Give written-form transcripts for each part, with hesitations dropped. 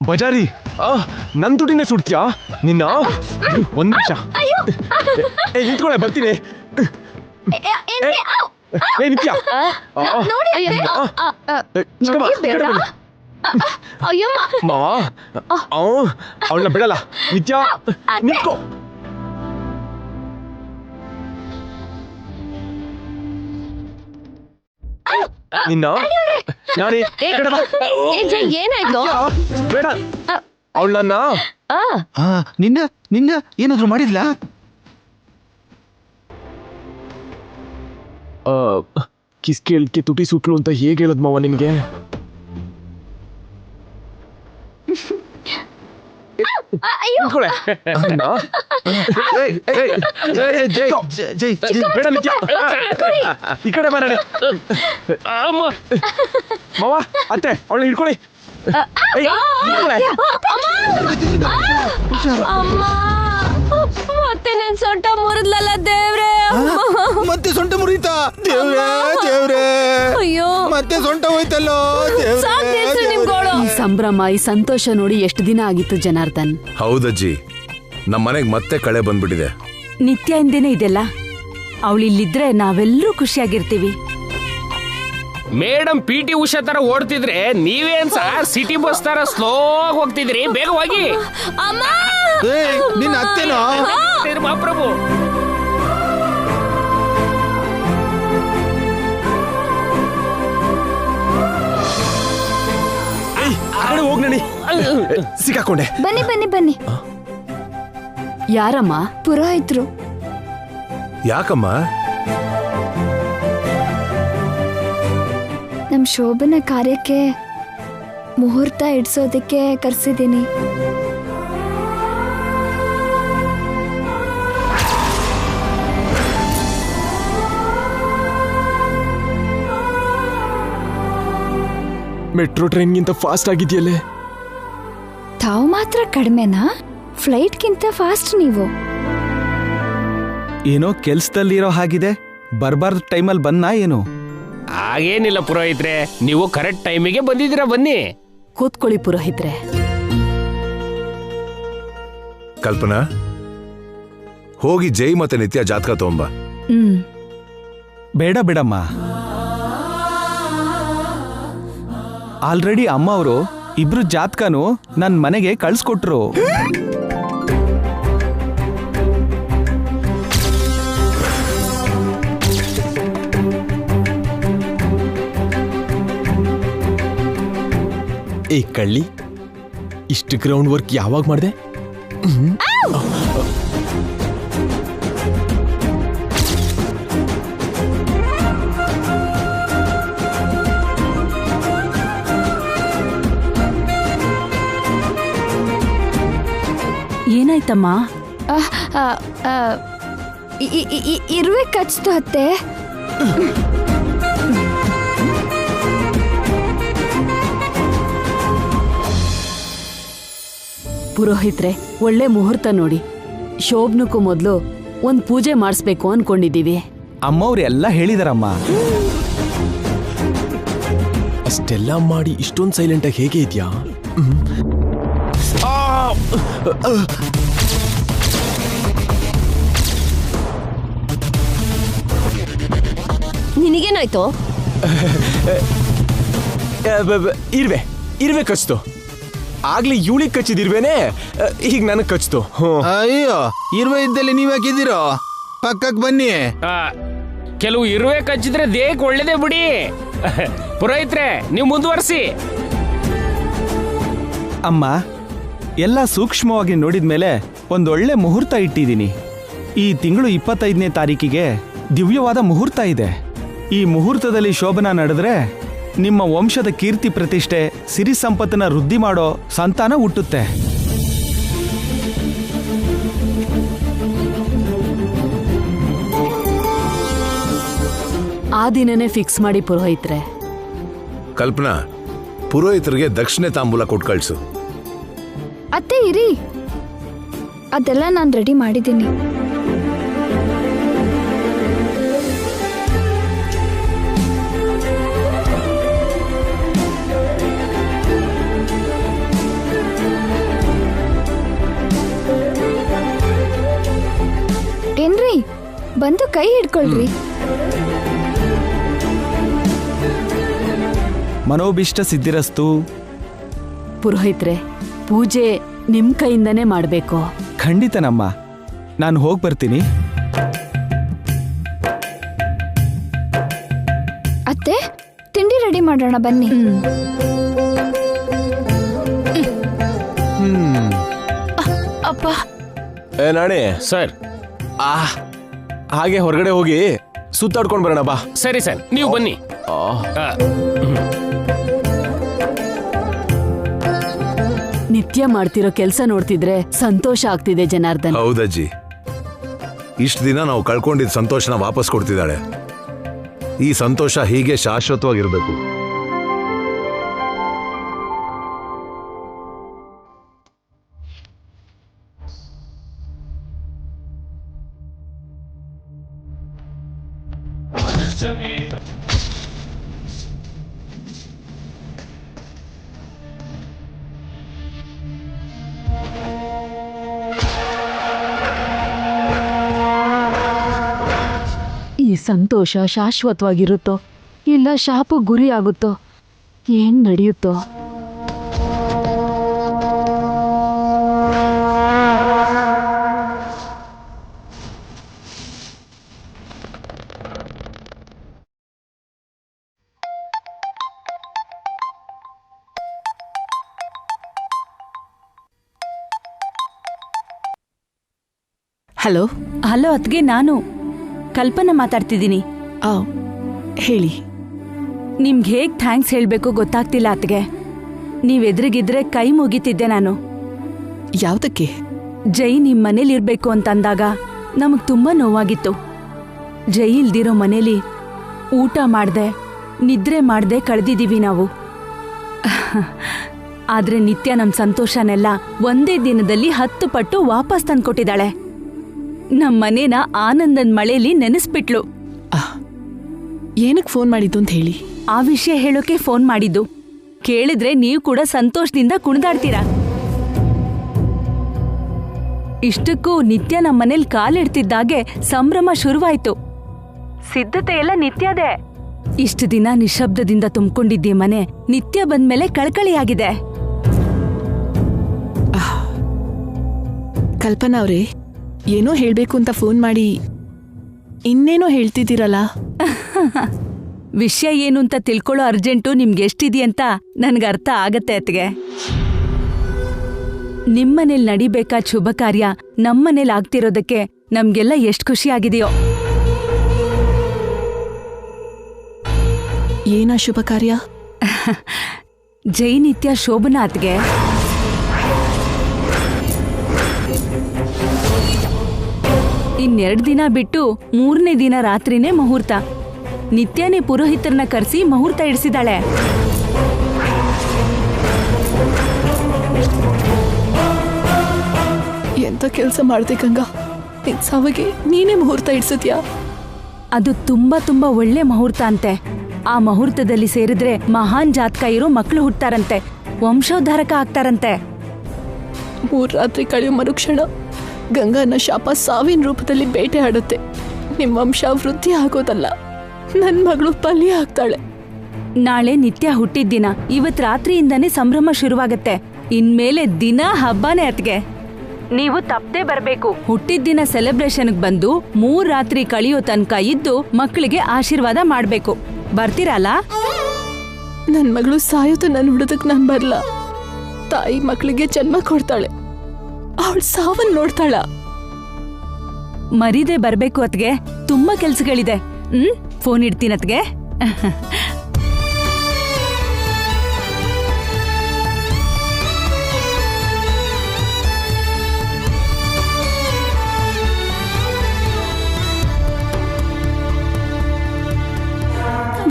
ಬಜಾರಿ ನನ್ ದುಡ್ಡಿನೇ ಸುಡ್ತೀಯಾ ನಿನ್ನ? ಒಂದ್ ನಿಮಿಷ ನಿಂತ್ಕೊಳ್ಳೆ, ಬರ್ತೀನಿ. ನಿತ್ಯ ಅವಳನ್ನ ಬಿಡಲ್ಲ. ನಿತ್ಯ ನಿಂತ್ಕೋ. ನಿನ್ನ ಏನಾಯ್ತು? ಬೇಡ, ಅವಳನ್ನ ನಿನ್ನ ಏನಾದ್ರು ಮಾಡಿದ್ಲಾ? ಕಿಸ್ ಕೇಳ್ಕೆ ತುಟಿ ಸುಟ್ಲು ಅಂತ ಹೇಗೆ ಹೇಳದ್ ಮಾವ ನಿನ್ಗೆ? ಬೇಡ ನಿತ್ಯ, ಈ ಕಡೆ ಬರೋಣ. ಮಾವ ಅತ್ತೆ ಅವಳನ್ನ ಹಿಡ್ಕೊಳ್ಳಿ. ಮತ್ತೆ ನನ್ ಸೊಂಟ ಮುರಿದ್ಲಲ್ಲ ದೇವ್ರೆ. ಮತ್ತೆ ಸೊಂಟ ಮುರಿತಾ? ದೇವ್ರೇ ದೇವ್ರೇ, ಅಯ್ಯೋ ಮತ್ತೆ ಸೊಂಟ ಹೋಯ್ತಲ್ಲೋ. ಈ ಸಂಭ್ರಮ, ಈ ಸಂತೋಷ ನೋಡಿ ಎಷ್ಟು ದಿನ ಆಗಿತ್ತು ಜನಾರ್ದನ್. ಹೌದಜ್ಜಿ, ನಮ್ಮ ಮನೆಗ್ ಮತ್ತೆ ಕಳೆ ಬಂದ್ಬಿಟ್ಟಿದೆ. ನಿತ್ಯ ಇಂದೇನೆ ಇದೆಲ್ಲ. ಅವಳಿಲ್ಲಿದ್ರೆ ನಾವೆಲ್ಲರೂ ಖುಷಿಯಾಗಿರ್ತೀವಿ. ಮೇಡಮ್ PT ಉಷಾ ತರ ಓಡ್ತಿದ್ರೆ ನೀವೇನ್ ಸರ್ ಸಿಟಿ ಬಸ್ ತರ ಸ್ಲೋ ಹೋಗ್ತಿದ್ರಿ? ಬೇಗ ಹೋಗಿ. ನಿನ್ನ ಅತ್ತೆನೋ? ಮಹಾಪ್ರಭು, ಹೋಗ್ ನಡಿ. ಸಿಕ್ಕಾಕೊಂಡೆ. ಬನ್ನಿ ಬನ್ನಿ ಬನ್ನಿ. ಯಾರಮ್ಮ? ಪುರೋಹಿತರು. ಯಾಕಮ್ಮ? ನಮ್ ಶೋಭನ ಕಾರ್ಯಕ್ಕೆ ಮುಹೂರ್ತ ಇಡ್ಸೋದಕ್ಕೆ ಕರ್ಸಿದ್ದೀನಿ. Metro ಟ್ರೈನ್ಗಿಂತ fast ಆಗಿದೆಯಲ್ಲೇ. ತಾವು ಮಾತ್ರ ಕಡಿಮೆನಾ? ಫ್ಲೈಟ್ಗಿಂತ ಫಾಸ್ಟ್ ನೀವು. ಏನೋ ಕೆಲ್ಸದಲ್ಲಿರೋ ಹಾಗಿದೆ. ಬರ್ಬಾರ್ದು ಟೈಮಲ್ಲಿ ಬಂದ್ನಾ ಏನು? ಹಾಗೇನಿಲ್ಲ ಪುರೋಹಿತ್ರೆ, ನೀವು ಕರೆಕ್ಟ್ ಟೈಮಿಗೆ ಬಂದಿದ್ದೀರಾ. ಬನ್ನಿ ಕೂತ್ಕೊಳ್ಳಿ ಪುರೋಹಿತ್ರೆ. ಕಲ್ಪನಾ, ಹೋಗಿ ಜೈ ಮತ್ತೆ ನಿತ್ಯ ಜಾತಕ ತಗೊಂಬ. ಬೇಡ ಬಿಡಮ್ಮ, ಆಲ್ರೆಡಿ ಅಮ್ಮ ಅವರು ಇಬ್ರು ಜಾತಕನು ನನ್ನ ಮನೆಗೆ ಕಳ್ಸ್ಕೊಟ್ರು. ಏ ಕಳ್ಳಿ, ಇಷ್ಟು ಗ್ರೌಂಡ್ ವರ್ಕ್ ಯಾವಾಗ ಮಾಡಿದೆ? ಏನಾಯ್ತಮ್ಮ? ಇರುವೆ ಕಚ್ತು ಅತ್ತೆ. ಪುರೋಹಿತ್ರೆ, ಒಳ್ಳೆ ಮುಹೂರ್ತ ನೋಡಿ. ಶೋಭನಕ್ಕೂ ಮೊದಲು ಒಂದ್ ಪೂಜೆ ಮಾಡಿಸ್ಬೇಕು ಅನ್ಕೊಂಡಿದೀವಿ. ಅಮ್ಮವ್ರು ಎಲ್ಲ ಹೇಳಿದಾರಮ್ಮ. ಅಷ್ಟೆಲ್ಲ ಮಾಡಿ ಇಷ್ಟೊಂದು ಸೈಲೆಂಟ್ ಆಗಿ ಹೇಗೆ ಇದೆಯಾ? ನಿನಗೇನಾಯ್ತು? ಇರುವೆ ಕಚ್ತು. ಆಗ್ಲಿ ಇವಳಿಗೆ ಕಚ್ಚಿದಿರ್ವೇನೆ, ಈಗ ನನಗೆ ಕಚ್ತು. ಅಯ್ಯೋ, ಇರುವೆ ಇದ್ದಲ್ಲಿ ನೀವ್ ಹಾಕಿದಿರೋ? ಪಕ್ಕಕ್ಕೆ ಬನ್ನಿ. ಕೆಲವು ಇರುವೆ ಕಚ್ಚಿದ್ರೆ ದೇಹಕ್ಕೆ ಒಳ್ಳೇದೇ ಬಿಡಿ. ಪುರೋಹಿತ್ರೆ, ನೀವು ಮುಂದುವರಿಸಿ. ಅಮ್ಮ, ಎಲ್ಲ ಸೂಕ್ಷ್ಮವಾಗಿ ನೋಡಿದ್ಮೇಲೆ ಒಂದೊಳ್ಳೆ ಮುಹೂರ್ತ ಇಟ್ಟಿದ್ದೀನಿ. ಈ ತಿಂಗಳು 25ನೇ ತಾರೀಕಿಗೆ ದಿವ್ಯವಾದ ಮುಹೂರ್ತ ಇದೆ. ಈ ಮುಹೂರ್ತದಲ್ಲಿ ಶೋಭನ ನಡೆದ್ರೆ ನಿಮ್ಮ ವಂಶದ ಕೀರ್ತಿ ಪ್ರತಿಷ್ಠೆ, ಸಿರಿ ಸಂಪತ್ತನ್ನ ವೃದ್ಧಿ ಮಾಡೋ ಸಂತಾನ ಹುಟ್ಟುತ್ತೆ. ಆ ದಿನನೇ ಫಿಕ್ಸ್ ಮಾಡಿ ಪುರೋಹಿತ್ರೆ. ಕಲ್ಪನಾ, ಪುರೋಹಿತರಿಗೆ ದಕ್ಷಿಣೆ ತಾಂಬೂಲ ಕೊಟ್ಟು ಕಳ್ಸು. ಅತ್ತೆ ಇರಿ, ಅದೆಲ್ಲ ನಾನು ರೆಡಿ ಮಾಡಿದ್ದೀನಿ. ಬಂದು ಕೈ ಹಿಡ್ಕೊಳ್ರಿ. ಮನೋಭಿಷ್ಟ ಸಿದ್ಧಿರಸ್ತು. ಪುರೋಹಿತ್ರೆ, ಪೂಜೆ ನಿಮ್ ಕೈಯಿಂದನೇ ಮಾಡ್ಬೇಕು. ಖಂಡಿತನಮ್ಮ, ನಾನು ಹೋಗಿ ಬರ್ತೀನಿ. ಅತ್ತೆ, ತಿಂಡಿ ರೆಡಿ ಮಾಡೋಣ ಬನ್ನಿ. ಅಪ್ಪ, ಏ ನಾಣಿ, ಸರ್. ಹಾಗೆ ಹೊರಗಡೆ ಹೋಗಿ ಸುತ್ತಾಡ್ಕೊಂಡ್ ಬರೋಣ ಬಾ. ಸರಿ ಸರ್, ನೀವು ಬನ್ನಿ. ನಿತ್ಯ ಮಾಡ್ತಿರೋ ಕೆಲ್ಸ ನೋಡ್ತಿದ್ರೆ ಸಂತೋಷ ಆಗ್ತಿದೆ ಜನಾರ್ದನ್. ಹೌದಜ್ಜಿ, ಇಷ್ಟು ದಿನ ನಾವು ಕಳ್ಕೊಂಡಿದ್ದ ಸಂತೋಷನ ವಾಪಸ್ ಕೊಡ್ತಿದ್ದಾಳೆ. ಈ ಸಂತೋಷ ಹೀಗೆ ಶಾಶ್ವತವಾಗಿರ್ಬೇಕು. ಈ ಸಂತೋಷ ಶಾಶ್ವತವಾಗಿರುತ್ತೋ ಇಲ್ಲ ಶಾಪ ಗುರಿ ಆಗುತ್ತೋ, ಏನ್ ನಡೆಯುತ್ತೋ? ಹಲೋ ಹಲೋ ಅತ್ಗೆ, ನಾನು ಕಲ್ಪನಾ ಮಾತಾಡ್ತಿದ್ದೀನಿ. ಹೇಳಿ. ನಿಮ್ಗೆ ಹೇಗ್ ಥ್ಯಾಂಕ್ಸ್ ಹೇಳ್ಬೇಕು ಗೊತ್ತಾಗ್ತಿಲ್ಲ ಅತ್ಗೆ. ನೀವ್ ಎದುರಿಗಿದ್ರೆ ಕೈ ಮುಗಿತಿದ್ದೆ ನಾನು. ಯಾವ್ದಕ್ಕೆ? ಜೈ ನಿಮ್ ಮನೇಲಿ ಇರ್ಬೇಕು ಅಂತ ಅಂದಾಗ ನಮಗ್ ತುಂಬಾ ನೋವಾಗಿತ್ತು. ಜೈ ಇಲ್ದಿರೋ ಮನೇಲಿ ಊಟ ಮಾಡ್ದೆ ನಿದ್ರೆ ಮಾಡ್ದೆ ಕಳೆದಿದೀವಿ ನಾವು. ಆದ್ರೆ ನಿತ್ಯ ನಮ್ ಸಂತೋಷನೆಲ್ಲ ಒಂದೇ ದಿನದಲ್ಲಿ 10 ಪಟ್ಟು ವಾಪಸ್ ತಂದ್ಕೊಟ್ಟಿದ್ದಾಳೆ. ನಮ್ ಮನೇನ ಆನಂದನ್ ಮಳೆಲಿ ನೆನೆಸ್ಬಿಟ್ಲು. ಏನಕ್ಕೆ ಫೋನ್ ಮಾಡಿದ್ದು ಅಂತ ಹೇಳಿ. ಆ ವಿಷಯ ಹೇಳೋಕೆ ಫೋನ್ ಮಾಡಿದ್ದು. ಕೇಳಿದ್ರೆ ನೀವು ಕೂಡ ಸಂತೋಷದಿಂದ ಕುಣಿದಾಡ್ತೀರಾ. ಇಷ್ಟಕ್ಕೂ ನಿತ್ಯ ನಮ್ಮ ಮನೇಲಿ ಕಾಲಿಡ್ತಿದ್ದಾಗೆ ಸಂಭ್ರಮ ಶುರುವಾಯ್ತು. ಸಿದ್ಧತೆ ಎಲ್ಲ ನಿತ್ಯದೇ. ಇಷ್ಟು ದಿನ ನಿಶಬ್ದದಿಂದ ತುಂಬಿಕೊಂಡಿದ್ದೆ ಮನೆ ನಿತ್ಯ ಬಂದ್ಮೇಲೆ ಕಳಕಳಿಯಾಗಿದೆ. ಕಲ್ಪನಾ ಅವ್ರೆ, ಏನೋ ಹೇಳ್ಬೇಕು ಅಂತ ಫೋನ್ ಮಾಡಿ ಇನ್ನೇನೋ ಹೇಳ್ತಿದ್ದೀರಲ್ಲ. ವಿಷಯ ಏನು ಅಂತ ತಿಳ್ಕೊಳ್ಳೋ ಅರ್ಜೆಂಟು ನಿಮ್ಗೆ ಎಷ್ಟಿದೆಯಂತ ನನ್ಗೆ ಅರ್ಥ ಆಗತ್ತೆ ಅತ್ಗೆ. ನಿಮ್ಮನೇಲಿ ನಡಿಬೇಕಾದ ಶುಭ ಕಾರ್ಯ ನಮ್ಮನೇಲಿ ಆಗ್ತಿರೋದಕ್ಕೆ ನಮ್ಗೆಲ್ಲ ಎಷ್ಟು ಖುಷಿ ಆಗಿದೆಯೋ. ಏನಾ ಶುಭ ಕಾರ್ಯ? ಜೈ ನಿತ್ಯ ಶೋಭನಾ ಅತ್ಗೆ. ಇನ್ನೆರಡು ದಿನ ಬಿಟ್ಟು 3ನೇ ದಿನ ರಾತ್ರಿನೇ ಮುಹೂರ್ತ. ನಿತ್ಯನೇ ಪುರೋಹಿತರನ್ನ ಕರೆಸಿ ಮುಹೂರ್ತ ಇಡಿಸಿದಾಳೆ. ಎಂತ ಕೆಲಸ ಮಾಡ್ದೆ ಗಂಗಾ? ನಿನ್ ಸಾವಿಗೆ ನೀನೇ ಮುಹೂರ್ತ ಇಡ್ಸತ್ಯಾ? ಅದು ತುಂಬಾ ಒಳ್ಳೆ ಮುಹೂರ್ತ ಅಂತೆ. ಆ ಮುಹೂರ್ತದಲ್ಲಿ ಸೇರಿದ್ರೆ ಮಹಾನ್ ಜಾತಕ ಇರೋ ಮಕ್ಕಳು ಹುಟ್ಟಾರಂತೆ, ವಂಶೋದ್ಧಾರಕ ಆಗ್ತಾರಂತೆ. 3 ರಾತ್ರಿ ಕಳೆಯೋ ಮರುಕ್ಷಣ ಗಂಗಾನ ಶಾಪ ಸಾವಿನ ರೂಪದಲ್ಲಿ ಬೇಟೆ ಆಡುತ್ತೆ. ನಿಮ್ ವಂಶ ವೃದ್ಧಿ ಆಗೋದಲ್ಲ, ನನ್ ಮಗಳು ಪಲ್ಯ ಆಗ್ತಾಳೆ. ನಾಳೆ ನಿತ್ಯ ಹುಟ್ಟಿದ್ದಿನ. ಇವತ್ ರಾತ್ರಿಯಿಂದಾನೇ ಸಂಭ್ರಮ ಶುರುವಾಗತ್ತೆ. ಇನ್ಮೇಲೆ ದಿನ ಹಬ್ಬನೇ ಅತ್ಗೆ. ನೀವು ತಪ್ಪದೆ ಬರ್ಬೇಕು. ಹುಟ್ಟಿದ್ದಿನ ಸೆಲೆಬ್ರೇಷನ್ಗೆ ಬಂದು 3 ರಾತ್ರಿ ಕಳೆಯೋ ತನಕ ಇದ್ದು ಮಕ್ಕಳಿಗೆ ಆಶೀರ್ವಾದ ಮಾಡ್ಬೇಕು. ಬರ್ತೀರಲ್ಲ? ನನ್ ಮಗಳು ಸಾಯೋತ ನನ್ ಹುಡುದಕ್ ನಾನ್ ಬರ್ಲ. ತಾಯಿ ಮಕ್ಕಳಿಗೆ ಜನ್ಮ ಕೊಡ್ತಾಳೆ, ಅವಳು ಸಾವನ್ ನೋಡ್ತಾಳ. ಮರೀದೆ ಬರ್ಬೇಕು ಅತ್ಗೆ. ತುಂಬಾ ಕೆಲ್ಸಗಳಿದೆ. ಫೋನ್ ಇಡ್ತೀನತ್ಗೆ.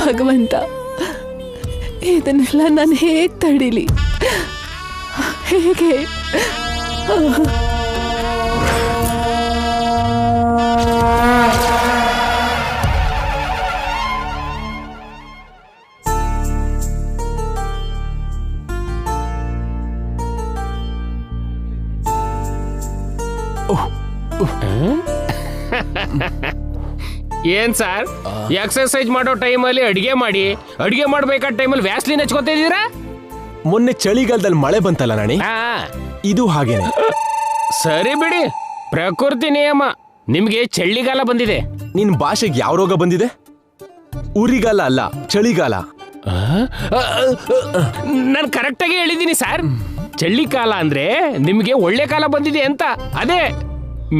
ಭಗವಂತ, ಇದನ್ನೆಲ್ಲ ನಾನು ಹೇಗೆ ತಡೀಲಿ? ಹೇಗೆ? ಏನ್ ಸರ್ ಎಕ್ಸರ್ಸೈಸ್ ಮಾಡೋ ಟೈಮಲ್ಲಿ ಅಡಿಗೆ ಮಾಡ್ಬೇಕಾದ ಟೈಮಲ್ಲಿ ವ್ಯಾಸ್ಲಿನ್ ಹಚ್ಕೋತಾ ಇದೀರಾ? ಮೊನ್ನೆ ಚಳಿಗಾಲದಲ್ಲಿ ಮಳೆ ಬಂತಲ್ಲ ನಾಣಿ, ಆ, ಇದು ಹಾಗೇನೆ. ಸರಿ ಬಿಡಿ, ಪ್ರಕೃತಿ ನಿಯಮ. ನಿಮ್ಗೆ ಚಳಿಗಾಲ ಬಂದಿದೆ. ನಿನ್ ಭಾಷೆಗೆ ಯಾವ ರೋಗ ಬಂದಿದೆ? ಉರಿಗಾಲ ಅಲ್ಲ, ಚಳಿಗಾಲ. ನಾನು ಕರೆಕ್ಟಾಗಿ ಹೇಳಿದ್ದೀನಿ ಸರ್. ಚಳಿಗಾಲ ಅಂದ್ರೆ ನಿಮ್ಗೆ ಒಳ್ಳೆ ಕಾಲ ಬಂದಿದೆ ಅಂತ. ಅದೇ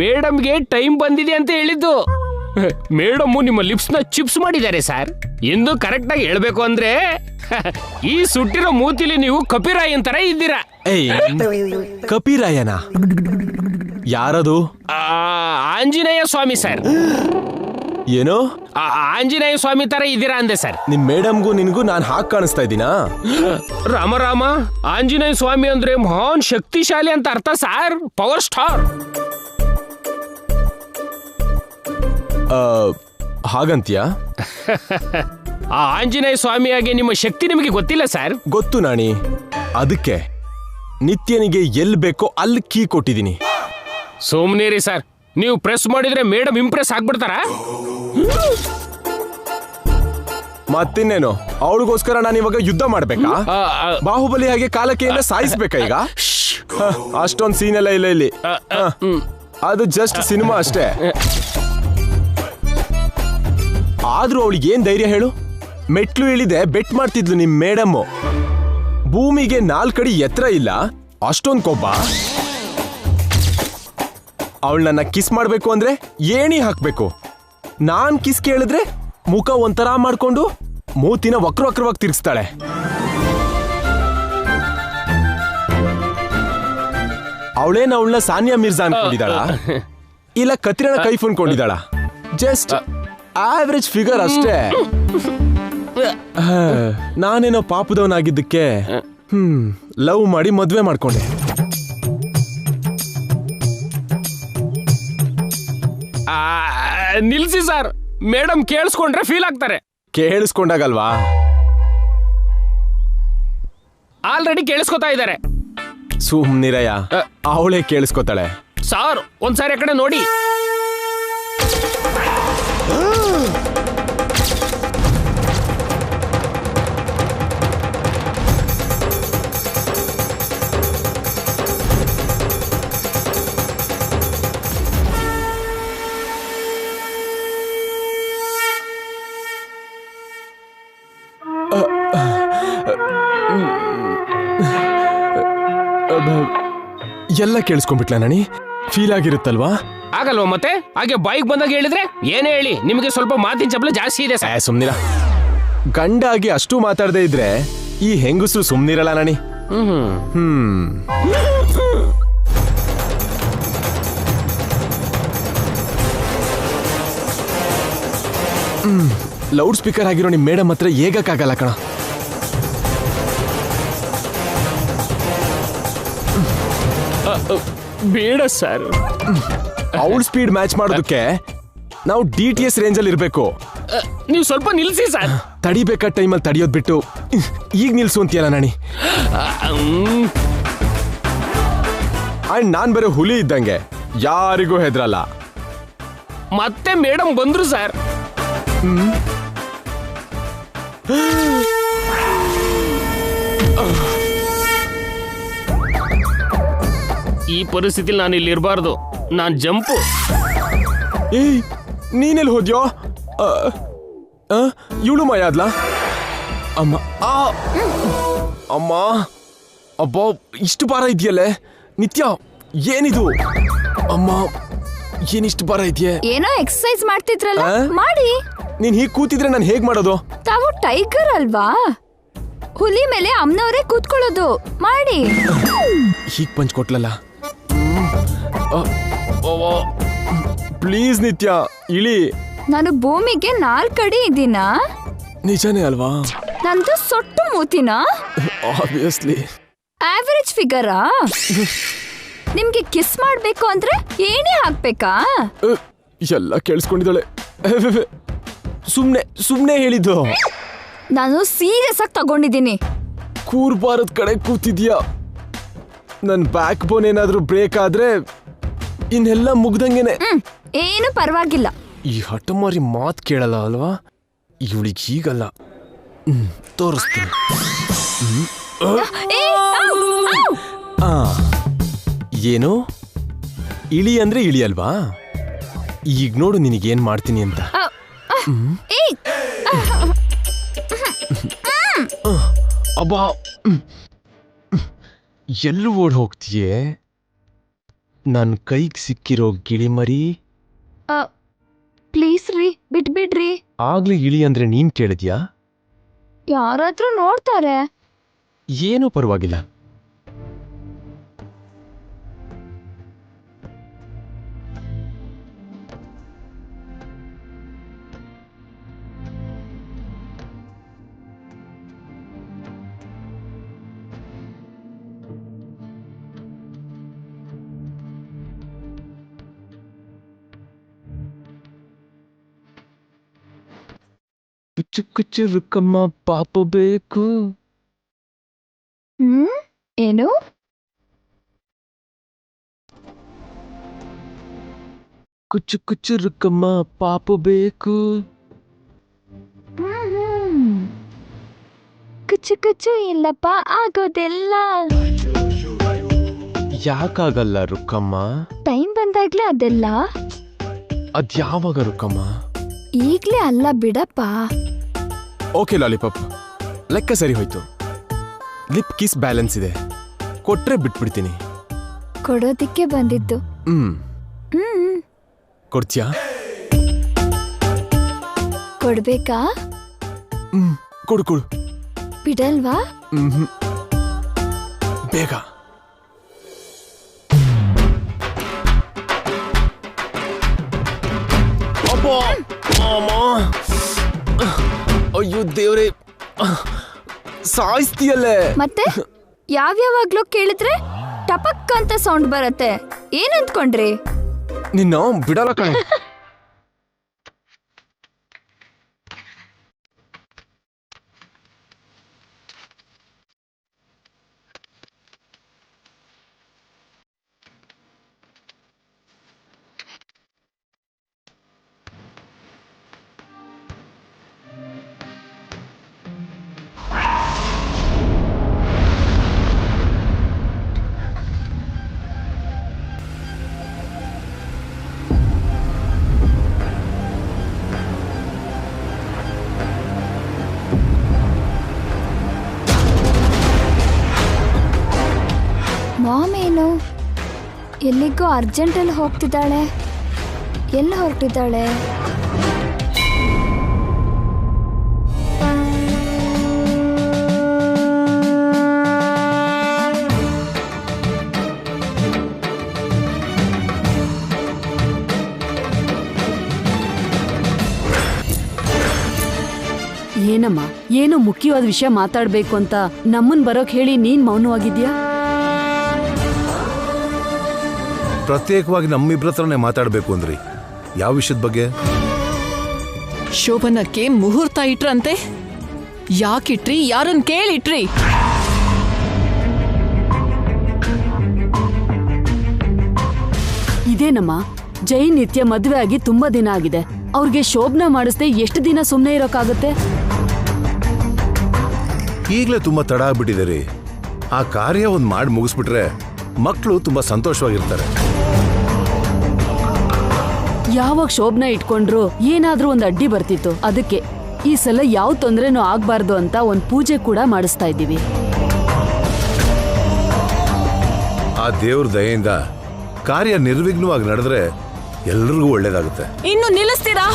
ಮೇಡಮ್ಗೆ ಟೈಮ್ ಬಂದಿದೆ ಅಂತ ಹೇಳಿದ್ದು. ಮೇಡಮ್ ನಿಮ್ಮ ಲಿಪ್ಸ್ ನ ಚಿಪ್ಸ್ ಮಾಡಿದ್ದಾರೆ ಸರ್. ಎಂದು ಕರೆಕ್ಟ್ ಆಗಿ ಹೇಳ್ಬೇಕು ಅಂದ್ರೆ ಈ ಸುಟ್ಟಿರೋ ಮೂತಿಲಿ ನೀವು ಕಪಿರಾಯನ್ ತರ ಇದ್ದೀರಾ. ಏಯ್, ಕಪಿರಾಯನ ಯಾರದು? ಆಂಜನೇಯ ಸ್ವಾಮಿ ಸರ್. ಏನೋ ಆಂಜನೇಯ ಸ್ವಾಮಿ ತರ ಇದ್ದೀರಾ ಅಂದೆ ಸರ್. ನಿಮ್ ಮೇಡಮ್ಗೂ ನಿನ್ಗೂ ನಾನ್ ಹಾಗೆ ಕಾಣಿಸ್ತಾ ಇದ್ದೀನಾ? ರಾಮ, ಆಂಜನೇಯ ಸ್ವಾಮಿ ಅಂದ್ರೆ ಮಹಾನ್ ಶಕ್ತಿಶಾಲಿ ಅಂತ ಅರ್ಥ ಸರ್. Power star. ಹಾಗಂತ್ಯಾ? ಆ ಆಂಜನೇಯ ಸ್ವಾಮಿಯಾಗಿ ನಿಮ್ಮ ಶಕ್ತಿ ನಿಮಗೆ ಗೊತ್ತಿಲ್ಲ ಸರ್? ಗೊತ್ತು ನಾಣಿ. ಅದಕ್ಕೆ ನಿತ್ಯನಿಗೆ ಎಲ್ಲಿ ಬೇಕೋ ಅಲ್ಲಿ ಕೀ ಕೊಟ್ಟಿದ್ದೀನಿ. ಸುಮ್ನಿರಿ ಸರ್. ನೀವು ಪ್ರೆಸ್ ಮಾಡಿದ್ರೆ ಮೇಡಮ್ ಇಂಪ್ರೆಸ್ ಆಗ್ಬಿಡ್ತಾರ. ಮತ್ತಿನ್ನೇನು, ಅವಳಿಗೋಸ್ಕರ ನಾನು ಇವಾಗ ಯುದ್ಧ ಮಾಡ್ಬೇಕಾ? ಬಾಹುಬಲಿ ಹಾಗೆ ಕಾಲಕ್ಕೆ ಸಾಯಿಸ್ಬೇಕಾ ಈಗ? ಅಷ್ಟೊಂದು ಸೀನ್ ಎಲ್ಲ ಇಲ್ಲ ಇಲ್ಲಿ. ಅದು ಜಸ್ಟ್ ಸಿನಿಮಾ ಅಷ್ಟೇ. ಆದ್ರೂ ಅವಳಿಗೆ ಏನ್ ಧೈರ್ಯ ಹೇಳು? ಮೆಟ್ಲು ಇಳಿದೆ ಬೆಟ್ ಮಾಡ್ತಿದ್ಲು ನಿಮ್ ಮೇಡಮ್ಮು. ಭೂಮಿಗೆ 4 ಅಡಿ ಎತ್ತರ ಇಲ್ಲ, ಅಷ್ಟೊಂದು ಕೊಬ್ಬ. ಅವಳು ನನ್ನ ಕಿಸ್ ಮಾಡ್ಬೇಕು ಅಂದ್ರೆ ಏಣಿ ಹಾಕ್ಬೇಕು. ನಾನ್ ಕಿಸ್ ಕೇಳಿದ್ರೆ ಮುಖ ಒಂಥರ ಮಾಡ್ಕೊಂಡು ಮೂತಿನ ವಕ್ರವಾಗಿ ತಿರ್ಗಿಸ್ತಾಳೆ. ಅವಳೇನ ಅವಳನ್ನ ಸಾನಿಯಾ ಮಿರ್ಜಾ ಅನ್ಕೊಂಡಿದ್ದಾಳ, ಇಲ್ಲ ಕತ್ರಿನಾ ಕೈಫ್ ಅನ್ಕೊಂಡಿದ್ದಾಳ? ಜಸ್ಟ್ ಆವರೇಜ್ ಫಿಗರ್ ಅಷ್ಟೇ. ನಾನೇನೋ ಪಾಪದವನಾಗಿದ್ದಕ್ಕೆ ಲವ್ ಮಾಡಿ ಮದ್ವೆ ಮಾಡ್ಕೊಂಡೆ. ನಿಲ್ಸಿ ಸರ್, ಮೇಡಮ್ ಕೇಳಿಸ್ಕೊಂಡ್ರೆ ಫೀಲ್ ಆಗ್ತಾರೆ. ಕೇಳಿಸ್ಕೊಂಡಾಗಲ್ವಾ? ಆಲ್ರೆಡಿ ಕೇಳಿಸ್ಕೊತಾ ಇದ್ದಾರೆ. ಸುಮ್ನಿರಯ್ಯ, ಅವಳೇ ಕೇಳಿಸ್ಕೊತಾಳೆ. ಸರ್ ಒಂದ್ಸಾರಿ ಆ ಕಡೆ ನೋಡಿ. ಎಲ್ಲ ಕೇಳಿಸ್ಕೊಂಡ್ಬಿಟ್ಲ ನಾಣಿ? ಫೀಲ್ ಆಗಿರುತ್ತಲ್ವಾ? ಆಗಲ್ವಾ ಮತ್ತೆ? ಹಾಗೆ ಬಾಯಿಗೆ ಬಂದಾಗ ಹೇಳಿದ್ರೆ ಏನೇ ಹೇಳಿ, ನಿಮಗೆ ಸ್ವಲ್ಪ ಮಾತಿನ ಚಪಲ ಜಾಸ್ತಿ ಇದೆ ಸರ್. ಸುಮ್ನಿರ. ಗಂಡ ಆಗಿ ಅಷ್ಟು ಮಾತಾಡದೆ ಇದ್ರೆ ಈ ಹೆಂಗಸರು ಸುಮ್ನಿರಲ್ಲ ನಾಣಿ. ಲೌಡ್ ಸ್ಪೀಕರ್ ಆಗಿರೋ ನಿಮ್ ಮೇಡಮ್ ಹತ್ರ ಹೇಗಕ್ಕಾಗಲ್ಲ ಕಣ. ಬೇಡ ಸರ್. ಅವಳ ಸ್ಪೀಡ್ ಮ್ಯಾಚ್ ಮಾಡೋದಕ್ಕೆ ನಾವು DTS ರೇಂಜಲ್ಲಿ ಇರ್ಬೇಕು. ನೀವು ಸ್ವಲ್ಪ ನಿಲ್ಸಿ ಸರ್. ತಡಿಬೇಕಾದ ಟೈಮಲ್ಲಿ ತಡಿಯೋದ್ ಬಿಟ್ಟು ಈಗ ನಿಲ್ಸು ಅಂತೀಯಲ್ಲ ನಾಣಿ. ಅಂಡ್ ನಾನ್ ಬೇರೆ ಹುಲಿ ಇದ್ದಂಗೆ, ಯಾರಿಗೂ ಹೆದ್ರಲ್ಲ. ಮತ್ತೆ ಮೇಡಮ್ ಬಂದ್ರು ಸರ್. ಈ ಪರಿಸ್ಥಿತಿಲಿ ನಾನು ಇಲ್ಲಿ ಇರಬಾರ್ದು. ನಾನ್ ಜಂಪು. ಏಯ್, ನೀನೆಲ್ಲಿ ಹೋದ್ಯೋ? ಇವಳು ಮಾಯಾದ್ಲಾ? ಅಮ್ಮ, ಅಮ್ಮ, ಅಬ್ಬಾ, ಇಷ್ಟು ಭಾರ ಇದೆಯಲ್ಲೇ ನಿತ್ಯ. ಏನಿದು ಅಮ್ಮ? ಏನಿಷ್ಟು ಭಾರ ಇದೆಯೇ? ಏನೋ ಎಕ್ಸರ್ಸೈಸ್ ಮಾಡ್ತಿದ್ರಲ್ಲ, ಮಾಡಿ. ನೀನ್ ಹೀಗ್ ಕೂತಿದ್ರೆ ನಾನು ಹೇಗ್ ಮಾಡೋದು? ತಾವು ಟೈಗರ್ ಅಲ್ವಾ? ಹುಲಿ ಮೇಲೆ ಅಮ್ಮನವರೇ ಕೂತ್ಕೊಳ್ಳೋದು, ಮಾಡಿ. ಹೀಗ್ ಪಂಚ್ ಕೊಟ್ಲಲ್ಲ. ಪ್ಲೀಸ್ ನಿತ್ಯ ಇಳಿ. ನಾನು ಭೂಮಿಗೆ 4 ಅಡಿ ಇದ್ದೀನಾ? ನಿಜಾನೇ ಅಲ್ವಾ? ನಂದು ಸೊಟ್ಟು ಮೂತಿನ? ಆಬ್ವಿಯಸ್ಲಿ. ಆವರೇಜ್ ಫಿಗರಾ? ನಿಮ್ಗೆ ಕಿಸ್ ಮಾಡ್ಬೇಕು ಅಂದ್ರೆ ಏನೇ ಹಾಕ್ಬೇಕಾ? ಎಲ್ಲ ಕೇಳಿಸ್ಕೊಂಡಿದ್ದಾಳೆ. ಸುಮ್ನೆ ಹೇಳಿದ್ದು. ನಾನು ಸೀರಿಯಸ್ ಆಗಿ ತಗೊಂಡಿದ್ದೀನಿ. ಕೂರ್ಬಾರದ್ ಕಡೆ ಕೂತಿದ್ಯಾ? ನನ್ ಬ್ಯಾಕ್ ಬೋನ್ ಏನಾದ್ರೂ ಬ್ರೇಕ್ ಆದ್ರೆ ಇನ್ನೆಲ್ಲ ಮುಗ್ದಂಗೆನೆ. ಏನು ಪರವಾಗಿಲ್ಲ. ಈ ಹಠಮಾರಿ ಮಾತು ಕೇಳಲ್ಲ ಅಲ್ವಾ? ಇವಳಿಗೆ ಹೀಗಲ್ಲ. ತೋರಿಸ್ತೀನಿ. ಏನು ಇಳಿ ಅಂದ್ರೆ ಇಳಿ ಅಲ್ವಾ? ಈಗ ನೋಡು ನಿನಗೇನ್ ಮಾಡ್ತೀನಿ ಅಂತ. ಅಬ್ಬಾ, ಎಲ್ಲೂ ಓಡ್ ಹೋಗ್ತೀಯೇ? ನನ್ನ ಕೈಗೆ ಸಿಕ್ಕಿರೋ ಗಿಳಿಮರಿ. ಪ್ಲೀಸ್ ರೀ, ಬಿಟ್ಬಿಡ್ರಿ. ಆಗ್ಲೇ ಇಳಿ ಅಂದ್ರೆ ನೀನ್ ಕೇಳಿದ್ಯಾ? ಯಾರಾದ್ರೂ ನೋಡ್ತಾರೆ. ಏನೂ ಪರವಾಗಿಲ್ಲ. ಕುಚ್ಚು ಕುಚ್ಚು ರುಕ್ಕಮ್ಮ ಪಾಪ ಬೇಕು. ಏನು? ಕುಚ್ಚು ಕುಚ್ಚು ರುಕ್ಕಮ್ಮ ಪಾಪ ಬೇಕು. ಕುಚ್ಚು ಕುಚ್ಚು ಇಲ್ಲಪ್ಪ, ಆಗೋದಿಲ್ಲ. ಯಾಕಾಗಲ್ಲ ರುಕ್ಕಮ್ಮ? ಟೈಮ್ ಬಂದಾಗ್ಲೇ ಅದೆಲ್ಲ. ಅದ್ಯಾವಾಗ ರುಕ್ಕಮ್ಮ? ಈಗ್ಲೇ ಅಲ್ಲ ಬಿಡಪ್ಪ. ಓಕೆ ಲಾಲಿಪಾಪ್, ಲೆಕ್ಕ ಸರಿ ಹೋಯ್ತು. ಲಿಪ್ ಕಿಸ್ ಬ್ಯಾಲೆನ್ಸ್ ಇದೆ, ಕೊಟ್ರೆ ಬಿಟ್ಬಿಡ್ತೀನಿ. ಕೊಡೋದಿಕ್ಕೆ ಬಂದಿದ್ದು. ಕೊಡ್ತೀಯಾ? ಕೊಡ್ಬೇಕಾ? ಕೊಡು ಕೊಡು. ಬಿಡಲ್ವಾ? ಬೇಗ. ಅಯ್ಯೋ ದೇವ್ರೆ, ಸಾಯಿಸ್ತೀಯಲ್ಲೇ. ಮತ್ತೆ ಯಾವ್ಯಾವಾಗ್ಲೂ ಕೇಳಿದ್ರೆ ಟಪಕ್ ಅಂತ ಸೌಂಡ್ ಬರತ್ತೆ. ಏನಂತ್ಕೊಂಡ್ರಿ? ನಿನ್ನ ಬಿಡಲ್ಲ ಕಣೆ. ಮಾಮ್ ಏನು ಎಲ್ಲಿಗೋ ಅರ್ಜೆಂಟಲ್ಲಿ ಹೋಗ್ತಿದ್ದಾಳೆ. ಎಲ್ಲ ಹೊರಟಿದ್ದಾಳೆ? ಏನಮ್ಮ, ಏನೋ ಮುಖ್ಯವಾದ ವಿಷಯ ಮಾತಾಡ್ಬೇಕು ಅಂತ ನಮ್ಮನ್ ಬರೋಕ್ ಹೇಳಿ ನೀನ್ ಮೌನವಾಗಿದ್ಯಾ? ಪ್ರತ್ಯೇಕವಾಗಿ ನಮ್ಮಿಬ್ರ ಹತ್ರನೇ ಮಾತಾಡಬೇಕು ಅಂದ್ರಿ. ಯಾವ ವಿಷಯದ ಬಗ್ಗೆ? ಶೋಭನಕ್ಕೆ ಮುಹೂರ್ತ ಇಟ್ರಂತೆ. ಯಾಕಿಟ್ರಿ? ಯಾರನ್ ಕೇಳಿಟ್ರಿ? ಇದೇನಮ್ಮ, ಜೈ ನಿತ್ಯ ಮದ್ವೆ ಆಗಿ ತುಂಬಾ ದಿನ ಆಗಿದೆ. ಅವ್ರಿಗೆ ಶೋಭನ ಮಾಡಿಸ್ದೆ ಎಷ್ಟು ದಿನ ಸುಮ್ನೆ ಇರೋಕ್ಕಾಗತ್ತೆ? ಈಗಲೇ ತುಂಬಾ ತಡ ಆಗ್ಬಿಟ್ಟಿದೆ. ಆ ಕಾರ್ಯ ಒಂದ್ ಮಾಡಿ ಮುಗಿಸ್ಬಿಟ್ರೆ ಮಕ್ಕಳು ತುಂಬಾ ಸಂತೋಷವಾಗಿರ್ತಾರೆ. ಯಾವಾಗ ಶೋಭನ ಇಟ್ಕೊಂಡ್ರು ಏನಾದ್ರೂ ಒಂದ್ ಅಡ್ಡಿ ಬರ್ತಿತ್ತು. ಅದಕ್ಕೆ ಈ ಸಲ ಯಾವ ತೊಂದ್ರೆನೂ ಆಗ್ಬಾರ್ದು ಅಂತ ಒಂದ್ ಪೂಜೆ ಕೂಡ ಮಾಡಿಸ್ತಾ ಇದ್ದೀವಿ. ಆ ದೇವ್ರ ದಯೆಯಿಂದ ಕಾರ್ಯ ನಿರ್ವಿಘ್ನವಾಗಿ ನಡೆದ್ರೆ ಎಲ್ರಿಗೂ ಒಳ್ಳೇದಾಗುತ್ತೆ. ಇನ್ನು ನಿಲ್ಲಿಸ್ತೀರಾ?